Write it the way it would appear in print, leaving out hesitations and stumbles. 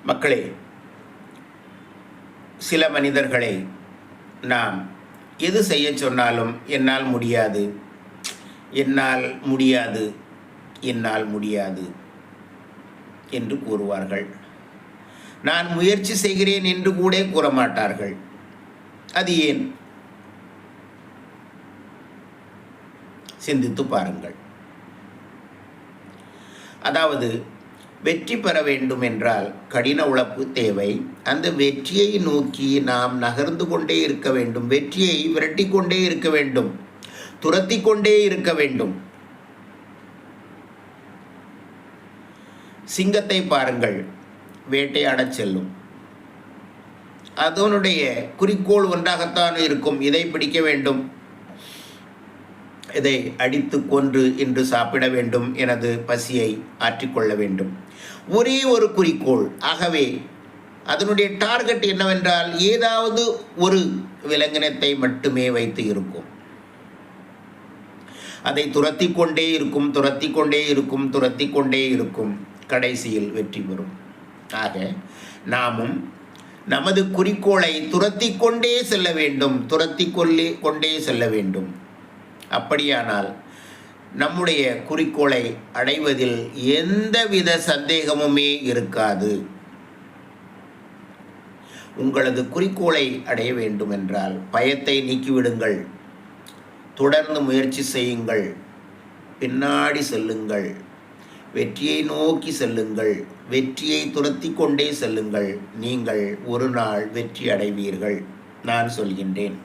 மக்களே, சில மனிதர்களை நாம் எது செய்ய சொன்னாலும் என்னால் முடியாது, என்னால் முடியாது, என்னால் முடியாது என்று கூறுவார்கள். நான் முயற்சி செய்கிறேன் என்று கூட கூற மாட்டார்கள். அது ஏன்? சிந்தித்து பாருங்கள். அதாவது, வெற்றி பெற வேண்டும் என்றால் கடின உழைப்பு தேவை. அந்த வெற்றியை நோக்கி நாம் நகர்ந்து கொண்டே இருக்க வேண்டும். வெற்றியை விரட்டி கொண்டே இருக்க வேண்டும், துரத்தி கொண்டே இருக்க வேண்டும். சிங்கத்தை பாருங்கள், வேட்டையாடச் செல்லும். அதனுடைய குறிக்கோள் ஒன்றாகத்தான் இருக்கும். இதை பிடிக்க வேண்டும், இதை அடித்து கொன்று இன்று சாப்பிட வேண்டும், எனது பசியை ஆற்றிக்கொள்ள வேண்டும். ஒரே ஒரு குறிக்கோள். ஆகவே அதனுடைய டார்கெட் என்னவென்றால் ஏதாவது ஒரு விலங்கினத்தை மட்டுமே வைத்து இருக்கும். அதை துரத்தி கொண்டே இருக்கும், துரத்தி கொண்டே இருக்கும், துரத்தி கொண்டே இருக்கும். கடைசியில் வெற்றி பெறும். ஆக நாமும் நமது குறிக்கோளை துரத்தி கொண்டே செல்ல வேண்டும், துரத்தி கொண்டே செல்ல வேண்டும். அப்படியானால் நம்முடைய குறிக்கோளை அடைவதில் எந்தவித சந்தேகமுமே இருக்காது. உங்களது குறிக்கோளை அடைய வேண்டும் என்றால் பயத்தை நீக்கிவிடுங்கள், தொடர்ந்து முயற்சி செய்யுங்கள், பின்னாடி செல்லுங்கள், வெற்றியை நோக்கி செல்லுங்கள், வெற்றியை துரத்தி கொண்டே செல்லுங்கள். நீங்கள் ஒரு நாள் வெற்றி அடைவீர்கள், நான் சொல்கின்றேன்.